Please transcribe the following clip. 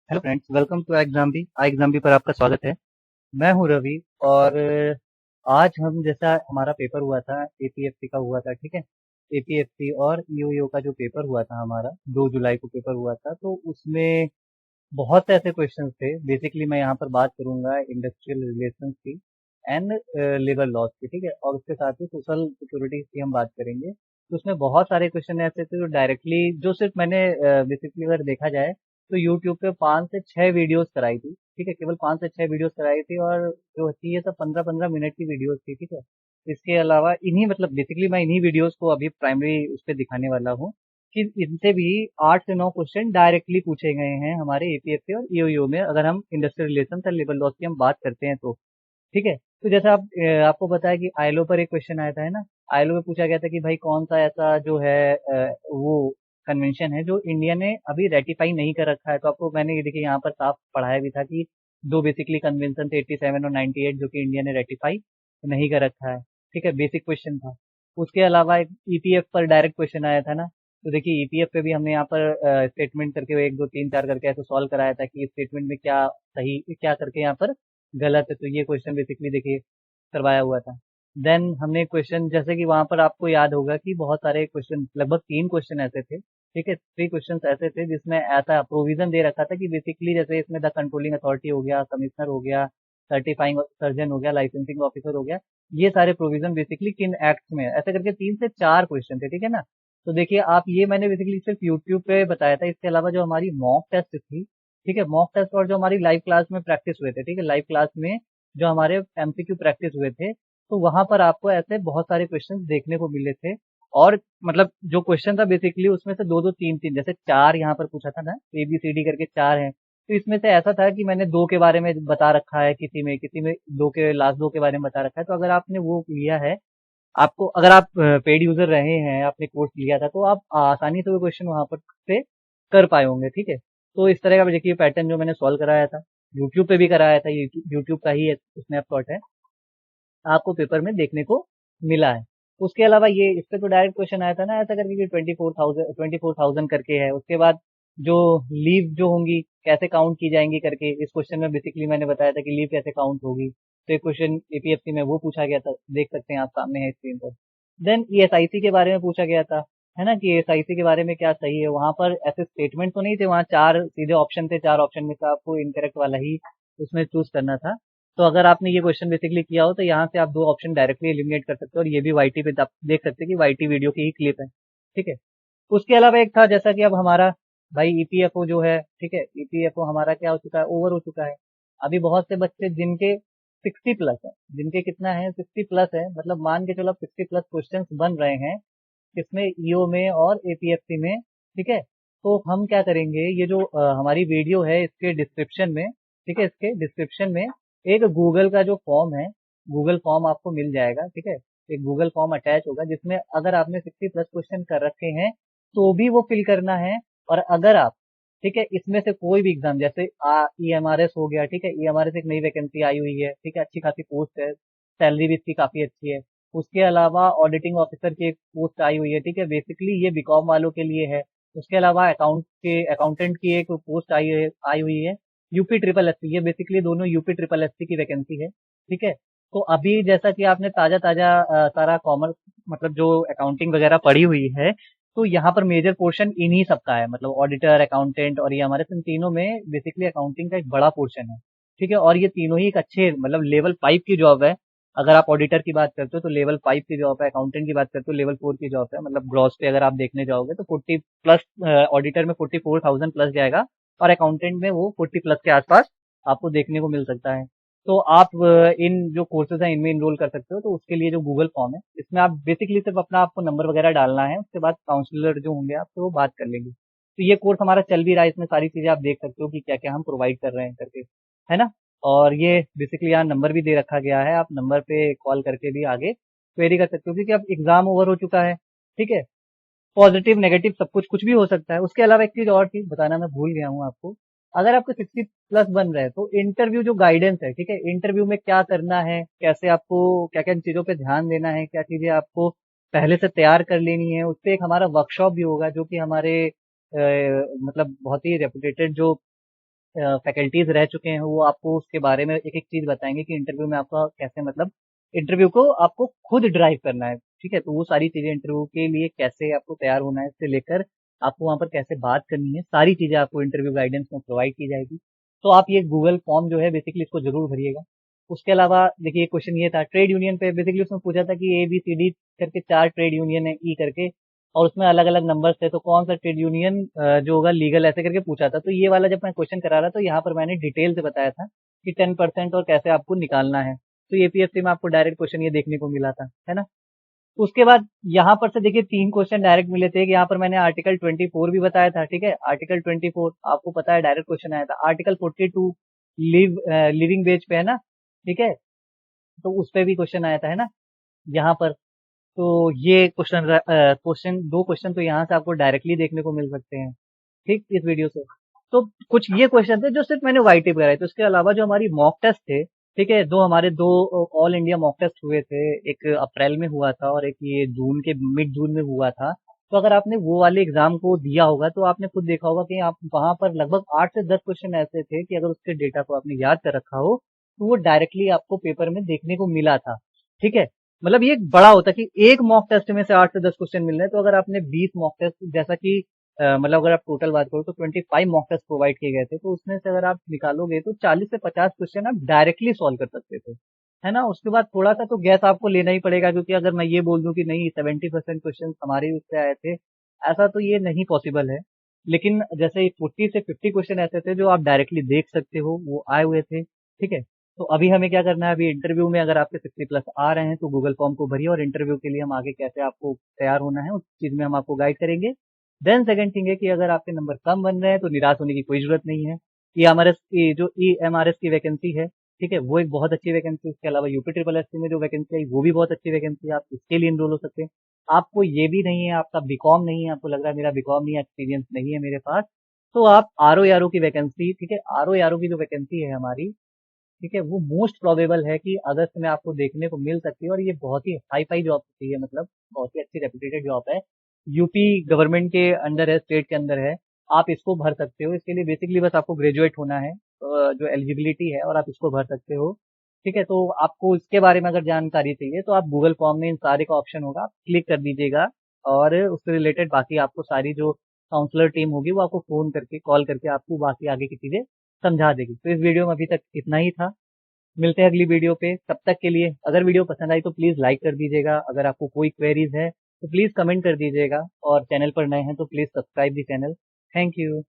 Hello friends, welcome to exam B पर आपका स्वागत है। मैं हूं रवि। और आज हम जैसा हमारा पेपर हुआ था एपीएफसी का हुआ था, ठीक है। एपीएफसी और ईओईओ का जो पेपर हुआ था हमारा 2 जुलाई को पेपर हुआ था, तो उसमें बहुत से ऐसे क्वेश्चंस थे। बेसिकली मैं यहाँ पर बात करूंगा इंडस्ट्रियल रिलेशंस की एंड लेबर लॉस की, ठीक है। और उसके साथ ही सोशल सिक्योरिटी की हम बात करेंगे। तो उसमें बहुत सारे क्वेश्चन ऐसे थे जो डायरेक्टली, जो सिर्फ मैंने बेसिकली अगर देखा जाए तो यूट्यूब पे 5 से 6 वीडियोस कराई थी, ठीक है। केवल 5 से 6 वीडियोस कराई थी, और जो थी ये सब 15-15 मिनट की वीडियोस थी, ठीक है। इसके अलावा इन्हीं, मतलब बेसिकली मैं इन्हीं वीडियोस को अभी प्राइमरी उस पर दिखाने वाला हूँ कि इनसे भी 8 से 9 क्वेश्चन डायरेक्टली पूछे गए हैं हमारे एपीएफसी और ईओईओ में, अगर हम इंडस्ट्रियल रिलेशन और लेबर लॉस की हम बात करते हैं तो, ठीक है। तो जैसा आपको पता है कि आईएलओ पर एक क्वेश्चन आया था, है ना। आईएलओ में पूछा गया था कि भाई कौन सा ऐसा जो है वो कन्वेंशन है जो इंडिया ने अभी रेटिफाई नहीं कर रखा है। तो आपको मैंने ये देखिए यहाँ पर साफ पढ़ाया भी था कि दो बेसिकली कन्वेंशन थे, 87 और 98, जो कि इंडिया ने रेटिफाई नहीं कर रखा है, ठीक है। बेसिक क्वेश्चन था। उसके अलावा एक ईपीएफ पर डायरेक्ट क्वेश्चन आया था ना। तो देखिए ईपीएफ पे भी हमने यहाँ पर स्टेटमेंट करके 1 2 3 4 करके ऐसे सॉल्व कराया था कि स्टेटमेंट में क्या सही क्या करके यहाँ पर गलत है। तो ये क्वेश्चन बेसिकली देखिए करवाया हुआ था। देन हमने क्वेश्चन, जैसे कि वहां पर आपको याद होगा कि बहुत सारे क्वेश्चन, लगभग 3 क्वेश्चन ऐसे थे, ठीक है। 3 क्वेश्चन ऐसे थे जिसमें ऐसा प्रोविजन दे रखा था कि बेसिकली जैसे इसमें द कंट्रोलिंग अथॉरिटी हो गया, कमिश्नर हो गया, सर्टिफाइंग सर्जन हो गया, लाइसेंसिंग ऑफिसर हो गया, ये सारे प्रोविजन बेसिकली किन एक्ट में है, ऐसे करके 3 से 4 क्वेश्चन थे, ठीक है ना। तो देखिए आप, ये मैंने बेसिकली सिर्फ यूट्यूब पे बताया था। इसके अलावा जो हमारी मॉक टेस्ट थी, ठीक है, मॉक टेस्ट और जो हमारी लाइव क्लास में प्रैक्टिस हुए थे, ठीक है, लाइव क्लास में जो हमारे एमसीक्यू प्रैक्टिस हुए थे, तो वहां पर आपको ऐसे बहुत सारे क्वेश्चन देखने को मिले थे। और मतलब जो क्वेश्चन था बेसिकली उसमें से दो दो तीन तीन, जैसे 4 यहाँ पर पूछा था ना, ABCD करके 4 हैं। तो इसमें से ऐसा था कि मैंने 2 के बारे में बता रखा है, किसी में 2 के लास्ट 2 के बारे में बता रखा है। तो अगर आपने वो लिया है, आपको, अगर आप पेड यूजर रहे हैं, आपने कोर्स लिया था, तो आप आसानी से वो क्वेश्चन वहां पर से कर पाए होंगे, ठीक है। तो इस तरह का देखिए पैटर्न जो मैंने सॉल्व कराया था, यूट्यूब पे भी कराया था, यूट्यूब का ही स्नैपशॉट है, आपको पेपर में देखने को मिला है। उसके अलावा ये इस पे तो डायरेक्ट क्वेश्चन आया था ना, ऐसा करके कि 24,000 करके है। उसके बाद जो लीव जो होंगी कैसे काउंट की जाएंगी करके, इस क्वेश्चन में बेसिकली मैंने बताया था कि लीव कैसे काउंट होगी। तो एक क्वेश्चन एपीएफसी में वो पूछा गया था, देख सकते हैं आप, सामने है स्क्रीन पर। देन ईएसआईसी के बारे में पूछा गया था, है ना, कि ईएसआईसी के बारे में क्या सही है। वहां पर ऐसे स्टेटमेंट तो नहीं थे, वहां 4 सीधे ऑप्शन थे, 4 ऑप्शन में से आपको इनकरेक्ट वाला ही उसमें चूज करना था। तो अगर आपने ये क्वेश्चन बेसिकली किया हो तो यहाँ से आप 2 ऑप्शन डायरेक्टली एलिमिनेट कर सकते हो, और ये भी वाईटी पे आप देख सकते हैं कि वाईटी वीडियो की ही क्लिप है, ठीक है। उसके अलावा एक था, जैसा कि अब हमारा भाई ईपीएफओ जो है, ठीक है, ईपीएफओ हमारा क्या हो चुका है, ओवर हो चुका है। अभी बहुत से बच्चे जिनके 60+ है, जिनके कितना है 60+ है, मतलब मान के चलो 60+ क्वेश्चन बन रहे हैं इसमें, ईओ में और एपीएफसी में, ठीक है। तो हम क्या करेंगे, ये जो हमारी वीडियो है इसके डिस्क्रिप्शन में, ठीक है, इसके डिस्क्रिप्शन में एक गूगल का जो फॉर्म है, गूगल फॉर्म आपको मिल जाएगा, ठीक है। एक गूगल फॉर्म अटैच होगा जिसमें अगर आपने 60+ क्वेश्चन कर रखे हैं तो भी वो फिल करना है। और अगर आप, ठीक है, इसमें से कोई भी एग्जाम, जैसे ईएमआरएस हो गया, ठीक है, ईएमआरएस एक नई वैकेंसी आई हुई है, ठीक है, अच्छी खासी पोस्ट है, सैलरी भी इसकी काफी अच्छी है। उसके अलावा ऑडिटिंग ऑफिसर की एक पोस्ट आई हुई है, ठीक है, बेसिकली ये बीकॉम वालों के लिए है। उसके अलावा अकाउंटेंट की एक पोस्ट आई हुई है, यूपी ट्रिपल एससी, ये बेसिकली दोनों यूपी ट्रिपल एससी की वैकेंसी है, ठीक है। तो अभी जैसा कि आपने ताजा ताजा सारा कॉमर्स, मतलब जो अकाउंटिंग वगैरह पढ़ी हुई है, तो यहाँ पर मेजर पोर्शन इन्हीं सबका है, मतलब ऑडिटर, अकाउंटेंट और ये हमारे इन तीनों में बेसिकली अकाउंटिंग का एक बड़ा पोर्शन है, ठीक है। और ये तीनों ही एक अच्छे, मतलब लेवल 5 की जॉब है। अगर आप ऑडिटर की बात करते हो तो लेवल 5 की जॉब है, अकाउंटेंट की बात करते हो लेवल 4 की जॉब है। मतलब ग्रॉस पे अगर आप देखने जाओगे तो 40+, ऑडिटर में 44,000+ जाएगा, और अकाउंटेंट में वो 40+ के आसपास आपको देखने को मिल सकता है। तो आप इन जो कोर्सेज हैं इनमें इनरोल कर सकते हो। तो उसके लिए जो गूगल फॉर्म है, इसमें आप बेसिकली सिर्फ अपना, आपको नंबर वगैरह डालना है, उसके बाद काउंसलर जो होंगे आपसे वो बात कर लेंगे। तो ये कोर्स हमारा चल भी रहा है, इसमें सारी चीजें आप देख सकते हो कि क्या क्या हम प्रोवाइड कर रहे हैं करके, है ना। और ये बेसिकली यहाँ नंबर भी दे रखा गया है, आप नंबर पे कॉल करके भी आगे क्वेरी कर सकते हो, क्योंकि अब एग्जाम ओवर हो चुका है, ठीक है। पॉजिटिव नेगेटिव सब कुछ कुछ भी हो सकता है। उसके अलावा एक चीज और थी बताना, मैं भूल गया हूँ आपको। अगर आपको 60+ बन रहे हैं तो इंटरव्यू जो गाइडेंस है, ठीक है, इंटरव्यू में क्या करना है, कैसे आपको क्या क्या चीजों पे ध्यान देना है, क्या चीजें आपको पहले से तैयार कर लेनी है, उस पर एक हमारा वर्कशॉप भी होगा, जो कि हमारे मतलब बहुत ही रेपुटेटेड जो फैकल्टीज रह चुके हैं वो आपको उसके बारे में एक एक चीज बताएंगे कि इंटरव्यू में आपका कैसे मतलब इंटरव्यू को आपको खुद ड्राइव करना है। ठीक है, तो वो सारी चीजें इंटरव्यू के लिए कैसे आपको तैयार होना है इससे लेकर आपको वहां पर कैसे बात करनी है, सारी चीजें आपको इंटरव्यू गाइडेंस में प्रोवाइड की जाएगी। तो आप ये गूगल फॉर्म जो है बेसिकली इसको जरूर भरिएगा। उसके अलावा देखिए क्वेश्चन ये था ट्रेड यूनियन पे, बेसिकली उसमें पूछा था कि ABCD करके 4 ट्रेड यूनियन है ई करके, और उसमें अलग अलग नंबर्स थे, तो कौन सा ट्रेड यूनियन जो होगा लीगल ऐसे करके पूछा था। तो ये वाला जब मैं क्वेश्चन करा रहा था तो यहाँ पर मैंने डिटेल से बताया था कि 10% और कैसे आपको निकालना है। तो APSC में आपको डायरेक्ट क्वेश्चन ये देखने को मिला था, है ना। उसके बाद यहाँ पर से देखिए 3 क्वेश्चन डायरेक्ट मिले थे। यहाँ पर मैंने आर्टिकल 24 भी बताया था। ठीक है, आर्टिकल 24 आपको पता है डायरेक्ट क्वेश्चन आया था। आर्टिकल 42 लिविंग वेज पे है ना। ठीक है, तो उस पे भी क्वेश्चन आया था, है ना, यहाँ पर। तो ये क्वेश्चन 2 क्वेश्चन तो यहाँ से आपको डायरेक्टली देखने को मिल सकते हैं, ठीक, इस वीडियो से। तो कुछ ये क्वेश्चन थे जो सिर्फ मैंने वाई टिप कराए थे। उसके अलावा जो हमारी मॉक टेस्ट थे, ठीक है, दो ऑल इंडिया मॉक टेस्ट हुए थे। एक अप्रैल में हुआ था और एक ये जून के मिड जून में हुआ था। तो अगर आपने वो वाले एग्जाम को दिया होगा तो आपने खुद देखा होगा कि आप वहां पर लगभग 8 से 10 क्वेश्चन ऐसे थे कि अगर उसके डेटा को आपने याद कर रखा हो तो वो डायरेक्टली आपको पेपर में देखने को मिला था। ठीक है, मतलब ये एक बड़ा होता कि एक मॉक टेस्ट में से 8 से 10 क्वेश्चन मिल रहे हैं। तो अगर आपने 20 मॉक टेस्ट जैसा कि मतलब अगर आप टोटल बात करो तो 25 मॉक टेस्ट प्रोवाइड किए गए थे, तो उसमें से अगर आप निकालोगे तो 40 से 50 क्वेश्चन आप डायरेक्टली सॉल्व कर सकते थे, है ना। उसके बाद थोड़ा सा तो गैस आपको लेना ही पड़ेगा, क्योंकि अगर मैं ये बोल दूं कि नहीं 70% क्वेश्चन हमारे उससे आए थे, ऐसा तो ये नहीं पॉसिबल है। लेकिन जैसे 40 से 50 क्वेश्चन ऐसे थे जो आप डायरेक्टली देख सकते हो, वो आए हुए थे। ठीक है, तो अभी हमें क्या करना है, अभी इंटरव्यू में अगर आपके 60+ आ रहे हैं तो गूगल फॉर्म को भरिए, और इंटरव्यू के लिए हम आगे कैसे आपको तैयार होना है उस चीज में हम आपको गाइड करेंगे। देन सेकंड थिंग है कि अगर आपके नंबर कम बन रहे हैं तो निराश होने की कोई जरूरत नहीं है। ई एम आर एस की वैकेंसी है, ठीक है, वो एक बहुत अच्छी वैकेंसी है। उसके अलावा UP SSSC में जो वैकेंसी आई वो भी बहुत अच्छी वैकेंसी है, आप इसके लिए इनरोल हो सकते हैं। आपको ये भी नहीं है, आपका बीकॉम नहीं है, आपको लग रहा है मेरा बीकॉम नहीं है, एक्सपीरियंस नहीं है मेरे पास, तो आप RO की वैकेंसी, ठीक है, RO की जो वैकेंसी है हमारी, ठीक है, वो मोस्ट प्रोबेबल है कि अगस्त में आपको देखने को मिल सकती है। और ये बहुत ही हाई फाई जॉब होती है, मतलब बहुत ही अच्छी रेपुटेटेड जॉब है। यूपी गवर्नमेंट के अंडर है, स्टेट के अंदर है। आप इसको भर सकते हो। इसके लिए बेसिकली बस आपको ग्रेजुएट होना है, जो एलिजिबिलिटी है, और आप इसको भर सकते हो। ठीक है, तो आपको इसके बारे में अगर जानकारी चाहिए तो आप गूगल फॉर्म में इन सारे का ऑप्शन होगा, आप क्लिक कर दीजिएगा, और उससे रिलेटेड बाकी आपको सारी जो काउंसलर टीम होगी वो आपको फोन करके कॉल करके आपको बाकी आगे की चीजें समझा देगी। तो इस वीडियो में अभी तक इतना ही था। मिलते हैं अगली वीडियो पे, तब तक के लिए अगर वीडियो पसंद आई तो प्लीज लाइक कर दीजिएगा। अगर आपको कोई क्वेरीज है तो प्लीज कमेंट कर दीजिएगा, और चैनल पर नए हैं तो please subscribe the channel. Thank you.